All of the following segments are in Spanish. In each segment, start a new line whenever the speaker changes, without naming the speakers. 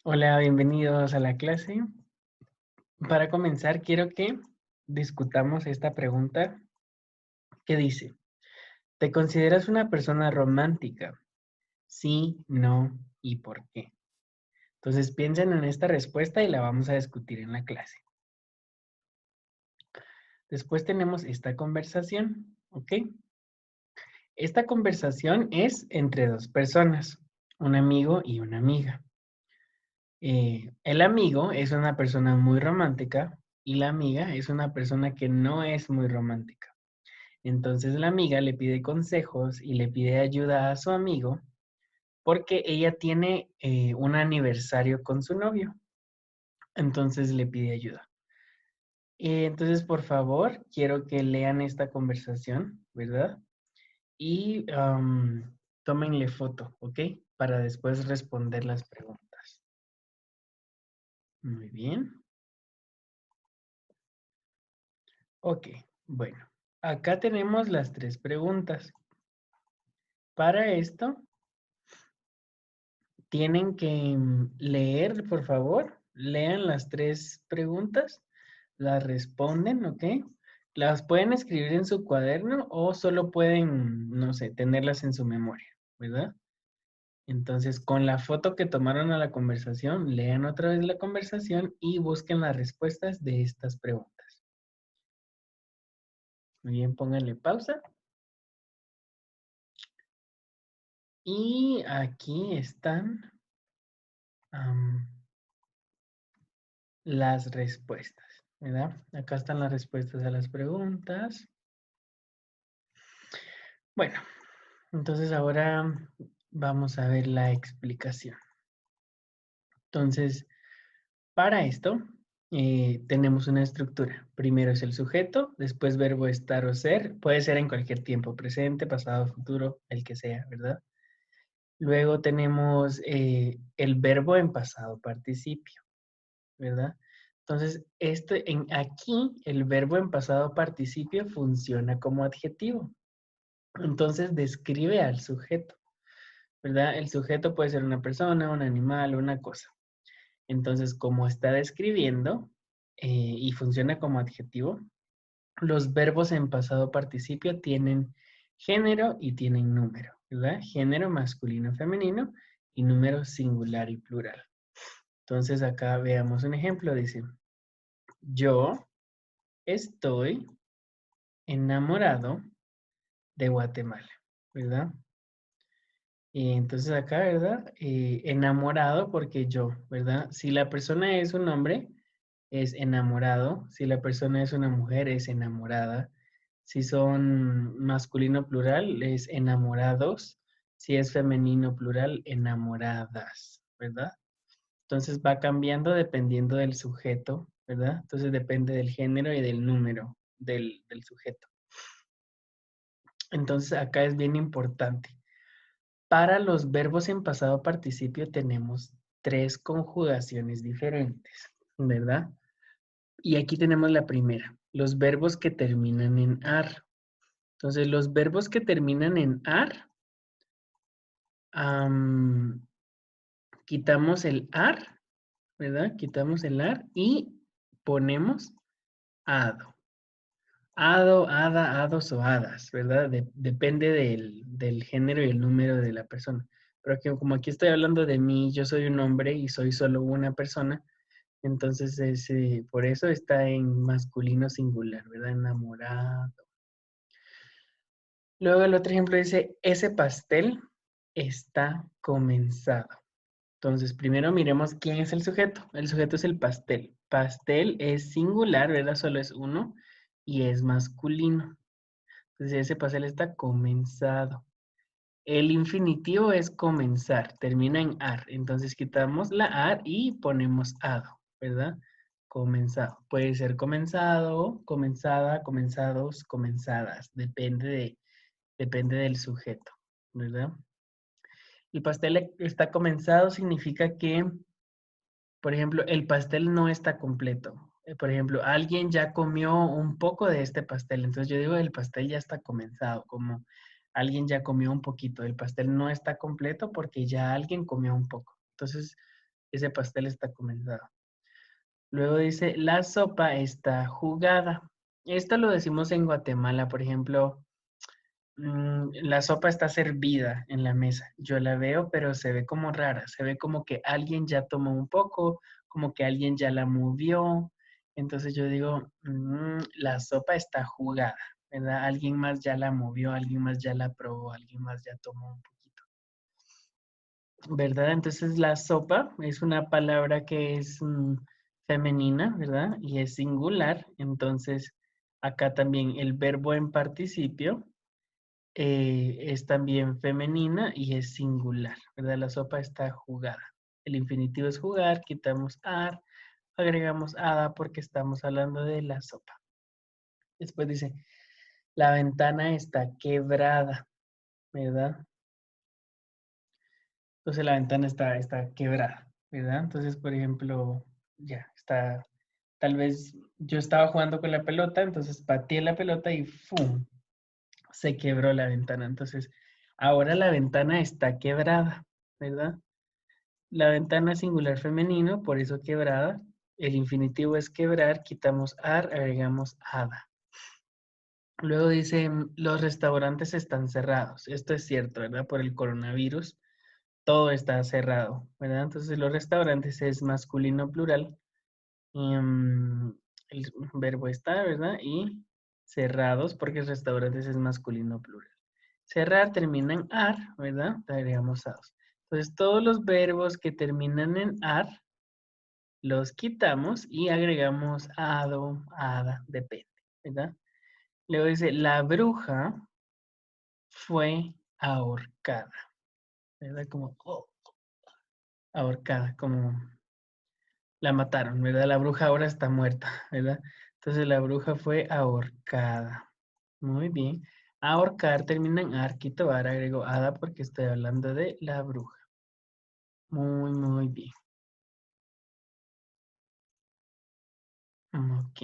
Hola, bienvenidos a la clase. Para comenzar, quiero que discutamos esta pregunta que dice, ¿te consideras una persona romántica? Sí, no y por qué. Entonces piensen en esta respuesta y la vamos a discutir en la clase. Después tenemos esta conversación, ¿ok? Esta conversación es entre dos personas, un amigo y una amiga. El amigo es una persona muy romántica y la amiga es una persona que no es muy romántica. Entonces la amiga le pide consejos y le pide ayuda a su amigo porque ella tiene un aniversario con su novio. Entonces le pide ayuda. Entonces, por favor, quiero que lean esta conversación, ¿verdad? Y tómenle foto, ¿ok? Para después responder las preguntas. Muy bien. Ok, bueno. Acá tenemos las tres preguntas. Para esto, tienen que leer, por favor, lean las tres preguntas, las responden, ¿ok? Las pueden escribir en su cuaderno o solo pueden, no sé, tenerlas en su memoria, ¿verdad? Entonces, con la foto que tomaron a la conversación, lean otra vez la conversación y busquen las respuestas de estas preguntas. Muy bien, pónganle pausa. Y aquí están las respuestas, ¿verdad? Acá están las respuestas a las preguntas. Bueno, entonces ahora vamos a ver la explicación. Entonces, para esto tenemos una estructura. Primero es el sujeto, después verbo estar o ser. Puede ser en cualquier tiempo, presente, pasado, futuro, el que sea, ¿verdad? Luego tenemos el verbo en pasado participio, ¿verdad? Entonces, aquí el verbo en pasado participio funciona como adjetivo. Entonces, describe al sujeto, ¿verdad? El sujeto puede ser una persona, un animal, una cosa. Entonces, como está describiendo y funciona como adjetivo, los verbos en pasado participio tienen género y tienen número, ¿verdad? Género masculino, femenino y número singular y plural. Entonces, acá veamos un ejemplo. Dice, yo estoy enamorado de Guatemala, ¿verdad? Y entonces acá, ¿verdad? Enamorado porque yo, ¿verdad? Si la persona es un hombre, es enamorado. Si la persona es una mujer, es enamorada. Si son masculino plural, es enamorados. Si es femenino plural, enamoradas, ¿verdad? Entonces va cambiando dependiendo del sujeto, ¿verdad? Entonces depende del género y del número del sujeto. Entonces acá es bien importante. Para los verbos en pasado participio tenemos tres conjugaciones diferentes, ¿verdad? Y aquí tenemos la primera, los verbos que terminan en ar. Entonces, los verbos que terminan en ar, quitamos el ar, ¿verdad? Quitamos el ar y ponemos ado. Ado, hada, hados o hadas, ¿verdad? Depende del género y el número de la persona. Pero como aquí estoy hablando de mí, yo soy un hombre y soy solo una persona, entonces por eso está en masculino singular, ¿verdad? Enamorado. Luego el otro ejemplo dice, ese pastel está comenzado. Entonces, primero miremos quién es el sujeto. El sujeto es el pastel. Pastel es singular, ¿verdad? Solo es uno y es masculino. Entonces, ese pastel está comenzado. El infinitivo es comenzar, termina en ar. Entonces, quitamos la ar y ponemos ado, ¿verdad? Comenzado. Puede ser comenzado, comenzada, comenzados, comenzadas. Depende del sujeto, ¿verdad? El pastel está comenzado significa que, por ejemplo, el pastel no está completo. Por ejemplo, alguien ya comió un poco de este pastel, entonces yo digo, el pastel ya está comenzado, como alguien ya comió un poquito, el pastel no está completo porque ya alguien comió un poco. Entonces, ese pastel está comenzado. Luego dice, la sopa está jugada. Esto lo decimos en Guatemala, por ejemplo, la sopa está servida en la mesa. Yo la veo, pero se ve como rara. Se ve como que alguien ya tomó un poco, como que alguien ya la movió. Entonces yo digo, la sopa está jugada, ¿verdad? Alguien más ya la movió, alguien más ya la probó, alguien más ya tomó un poquito, ¿verdad? Entonces la sopa es una palabra que es femenina, ¿verdad? Y es singular. Entonces acá también el verbo en participio es también femenina y es singular, ¿verdad? La sopa está jugada. El infinitivo es jugar, quitamos ar, agregamos ada porque estamos hablando de la sopa. Después dice, la ventana está quebrada, ¿verdad? Entonces la ventana está quebrada, ¿verdad? Entonces, por ejemplo, ya está, tal vez yo estaba jugando con la pelota, entonces pateé la pelota y ¡fum! Se quebró la ventana. Entonces, ahora la ventana está quebrada, ¿verdad? La ventana es singular femenino, por eso quebrada. El infinitivo es quebrar, quitamos ar, agregamos ada. Luego dice, los restaurantes están cerrados. Esto es cierto, ¿verdad? Por el coronavirus, todo está cerrado, ¿verdad? Entonces, los restaurantes es masculino plural. El verbo está, ¿verdad? Y cerrados, porque restaurantes es masculino plural. Cerrar termina en ar, ¿verdad? Le agregamos ados. Entonces, todos los verbos que terminan en ar, los quitamos y agregamos ado, ada, depende, ¿verdad? Luego dice, la bruja fue ahorcada, ¿verdad? Como, oh, ahorcada, como la mataron, ¿verdad? La bruja ahora está muerta, ¿verdad? Entonces la bruja fue ahorcada. Muy bien. Ahorcar termina en ar, quito ar, agrego ada porque estoy hablando de la bruja. Muy, muy bien. Ok.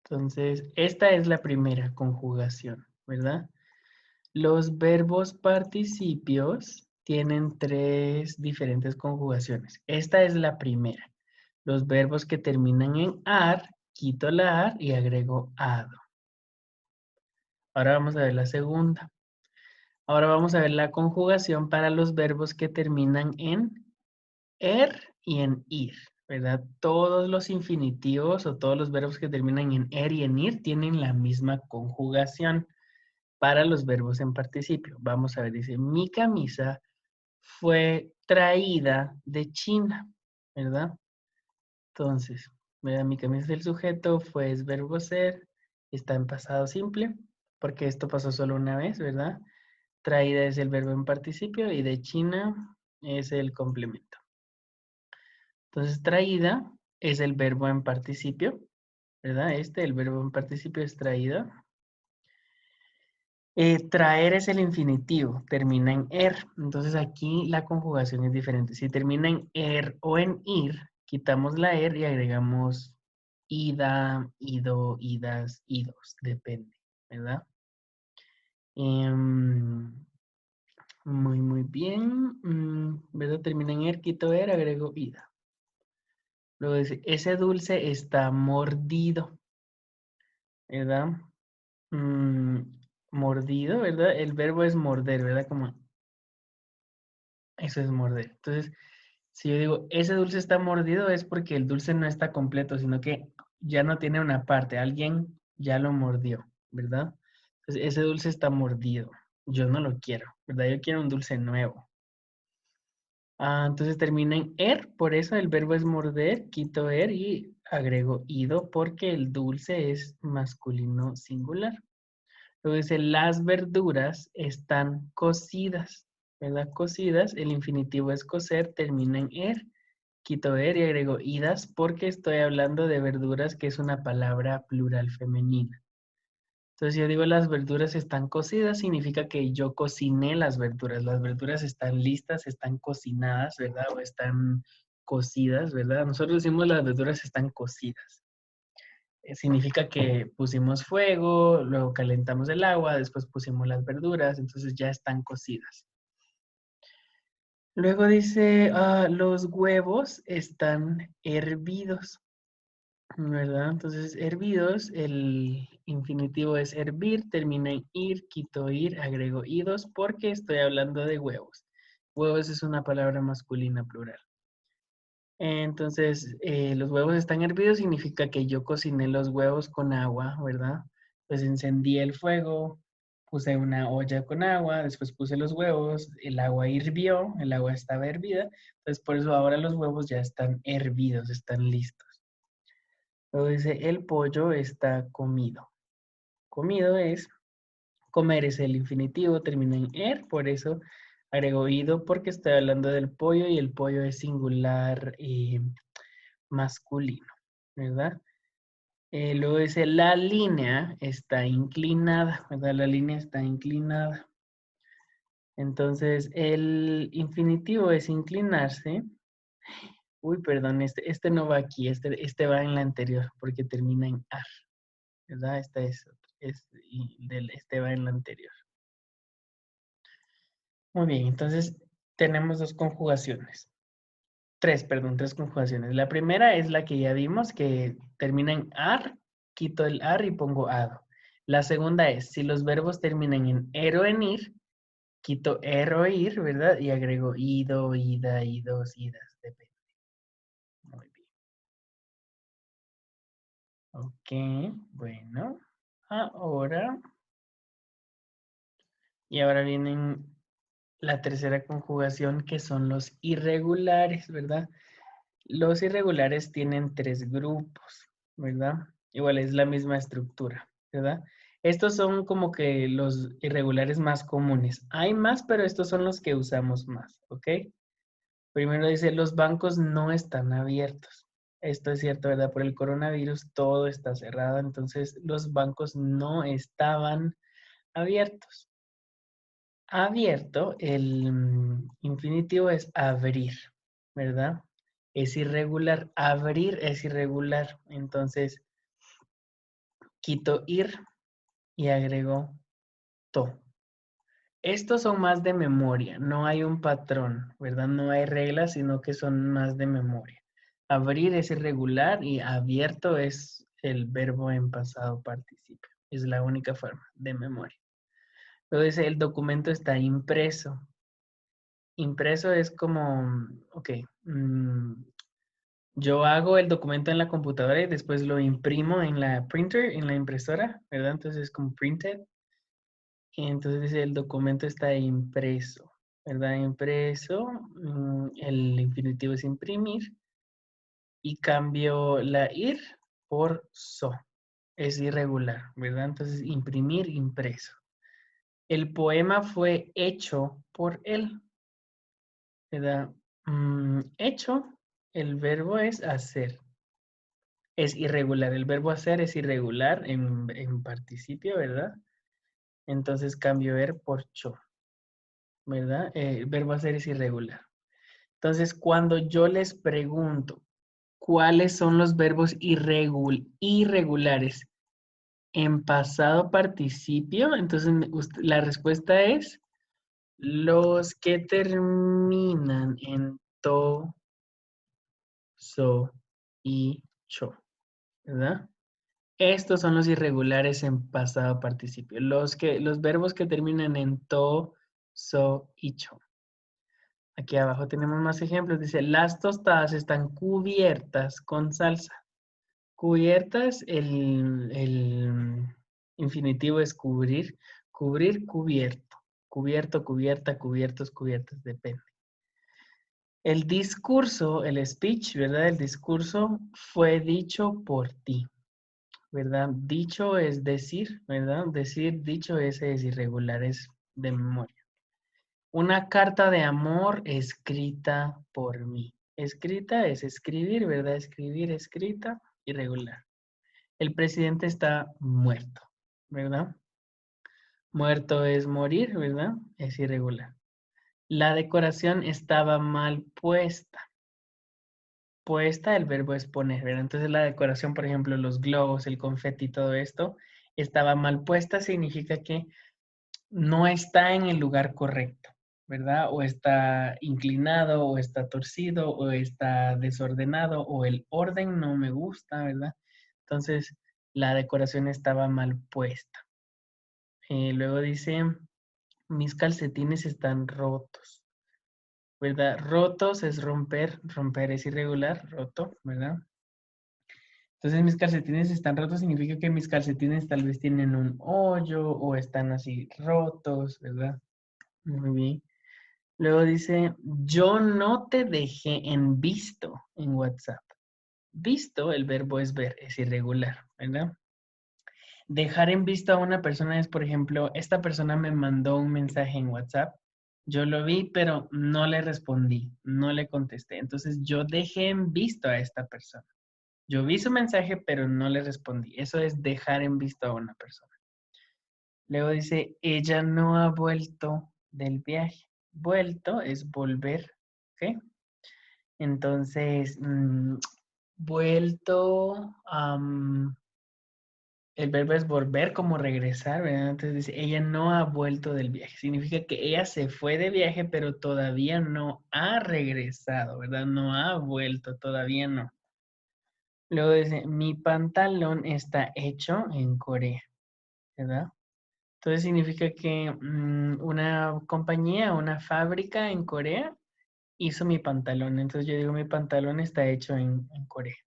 Entonces, esta es la primera conjugación, ¿verdad? Los verbos participios tienen tres diferentes conjugaciones. Esta es la primera. Los verbos que terminan en ar, quito la ar y agrego ado. Ahora vamos a ver la segunda. Ahora vamos a ver la conjugación para los verbos que terminan en er y en ir, ¿verdad? Todos los infinitivos o todos los verbos que terminan en er y en ir tienen la misma conjugación para los verbos en participio. Vamos a ver, dice, mi camisa fue traída de China, ¿verdad? Entonces, ¿verdad? Mi camisa es el sujeto, fue es verbo ser, está en pasado simple, porque esto pasó solo una vez, ¿verdad? Traída es el verbo en participio y de China es el complemento. Entonces, traída es el verbo en participio, ¿verdad? El verbo en participio es traída. Traer es el infinitivo, termina en er. Entonces aquí la conjugación es diferente. Si termina en er o en ir, quitamos la er y agregamos ida, ido, idas, idos, depende, ¿verdad? Em, muy, muy bien. ¿Verdad? Termina en er, quito er, agrego ida. Luego dice, ese dulce está mordido, ¿verdad? Mm, mordido, ¿verdad? El verbo es morder, ¿verdad? Como eso es morder. Entonces, si yo digo, ese dulce está mordido, es porque el dulce no está completo, sino que ya no tiene una parte. Alguien ya lo mordió, ¿verdad? Entonces, ese dulce está mordido. Yo no lo quiero, ¿verdad? Yo quiero un dulce nuevo. Entonces termina en er, por eso el verbo es morder, quito er y agrego ido porque el dulce es masculino singular. Luego dice, las verduras están cocidas, ¿verdad? Cocidas, el infinitivo es cocer, termina en er, quito er y agrego idas porque estoy hablando de verduras que es una palabra plural femenina. Entonces, si yo digo las verduras están cocidas, significa que yo cociné las verduras. Las verduras están listas, están cocinadas, ¿verdad? O están cocidas, ¿verdad? Nosotros decimos las verduras están cocidas. Significa que pusimos fuego, luego calentamos el agua, después pusimos las verduras, entonces ya están cocidas. Luego dice, los huevos están hervidos, ¿verdad? Entonces, hervidos, el infinitivo es hervir, termina en ir, quito ir, agrego idos, porque estoy hablando de huevos. Huevos es una palabra masculina plural. Entonces, los huevos están hervidos significa que yo cociné los huevos con agua, ¿verdad? Pues encendí el fuego, puse una olla con agua, después puse los huevos, el agua hirvió, el agua estaba hervida, entonces por eso ahora los huevos ya están hervidos, están listos. Luego dice, el pollo está comido. Comido es, comer es el infinitivo, termina en er, por eso agrego ido porque estoy hablando del pollo y el pollo es singular masculino, ¿verdad? Luego dice, la línea está inclinada, ¿verdad? La línea está inclinada. Entonces, el infinitivo es inclinarse. Uy, perdón, este no va aquí, este va en la anterior, porque termina en ar, ¿verdad? Este va en la anterior. Muy bien, entonces tenemos dos conjugaciones. Tres conjugaciones. La primera es la que ya vimos, que termina en ar, quito el ar y pongo ado. La segunda es, si los verbos terminan en ero, en ir, quito ero, ir, ¿verdad? Y agrego ido, ida, idos, idas, depende. Muy bien. Ok, bueno. Ahora, y ahora vienen la tercera conjugación, que son los irregulares, ¿verdad? Los irregulares tienen tres grupos, ¿verdad? Igual es la misma estructura, ¿verdad? Estos son como que los irregulares más comunes. Hay más, pero estos son los que usamos más, ¿ok? Primero dice, los bancos no están abiertos. Esto es cierto, ¿verdad? Por el coronavirus todo está cerrado, entonces los bancos no estaban abiertos. Abierto, el infinitivo es abrir, ¿verdad? Es irregular. Abrir es irregular. Entonces, quito ir y agrego to. Estos son más de memoria. No hay un patrón, ¿verdad? No hay reglas, sino que son más de memoria. Abrir es irregular y abierto es el verbo en pasado participio. Es la única forma de memoria. Luego dice, el documento está impreso. Impreso es como, ok, yo hago el documento en la computadora y después lo imprimo en la printer, en la impresora, ¿verdad? Entonces es como printed. Y entonces dice, el documento está impreso, ¿verdad? Impreso, el infinitivo es imprimir y cambio la ir por so. Es irregular, ¿verdad? Entonces imprimir, impreso. El poema fue hecho por él, ¿verdad? Hecho, el verbo es hacer. Es irregular. El verbo hacer es irregular en participio, ¿verdad? Entonces cambio er por cho, ¿verdad? El verbo hacer es irregular. Entonces, cuando yo les pregunto cuáles son los verbos irregulares en pasado participio, entonces la respuesta es los que terminan en to, so y cho, ¿verdad? Estos son los irregulares en pasado participio. Los verbos que terminan en to, so y cho. Aquí abajo tenemos más ejemplos. Dice, las tostadas están cubiertas con salsa. Cubiertas, el infinitivo es cubrir. Cubrir, cubierto. Cubierto, cubierta, cubiertos, cubiertas, depende. El discurso, el speech, ¿verdad? El discurso fue dicho por ti. ¿Verdad? Dicho es decir, ¿verdad? Decir, dicho, ese es irregular, es de memoria. Una carta de amor escrita por mí. Escrita es escribir, ¿verdad? Escribir, escrita, irregular. El presidente está muerto, ¿verdad? Muerto es morir, ¿verdad? Es irregular. La decoración estaba mal puesta. Puesta, el verbo es poner, ¿verdad? Entonces la decoración, por ejemplo, los globos, el confeti, todo esto, estaba mal puesta, significa que no está en el lugar correcto. ¿verdad? O está inclinado, o está torcido, o está desordenado, o el orden no me gusta, ¿verdad? Entonces, la decoración estaba mal puesta. Luego dice, mis calcetines están rotos, ¿verdad? Rotos es romper, romper es irregular, roto, ¿verdad? Entonces mis calcetines están rotos, significa que mis calcetines tal vez tienen un hoyo o están así rotos, ¿verdad? Muy bien. Luego dice, yo no te dejé en visto en WhatsApp. Visto, el verbo es ver, es irregular, ¿verdad? Dejar en visto a una persona es, por ejemplo, esta persona me mandó un mensaje en WhatsApp, yo lo vi, pero no le respondí, no le contesté. Entonces yo dejé en visto a esta persona. Yo vi su mensaje, pero no le respondí. Eso es dejar en visto a una persona. Luego dice, ella no ha vuelto del viaje. Vuelto es volver, ¿ok? Entonces, vuelto, el verbo es volver como regresar, ¿verdad? Entonces dice, ella no ha vuelto del viaje. Significa que ella se fue de viaje, pero todavía no ha regresado, ¿verdad? No ha vuelto, todavía no. Luego dice, mi pantalón está hecho en Corea, ¿verdad? Entonces significa que una compañía, una fábrica en Corea hizo mi pantalón. Entonces yo digo, mi pantalón está hecho en Corea.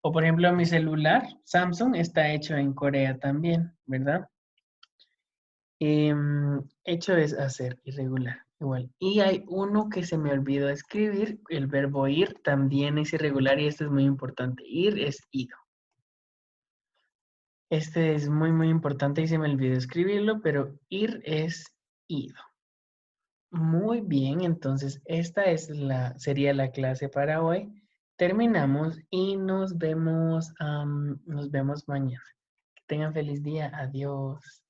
O por ejemplo, mi celular, Samsung, está hecho en Corea también, ¿verdad? Hecho es hacer, irregular, igual. Y hay uno que se me olvidó escribir, el verbo ir también es irregular y esto es muy importante. Ir es ido. Este es muy, muy importante y se me olvidó escribirlo, pero ir es ido. Muy bien, entonces esta es sería la clase para hoy. Terminamos y nos vemos mañana. Que tengan feliz día. Adiós.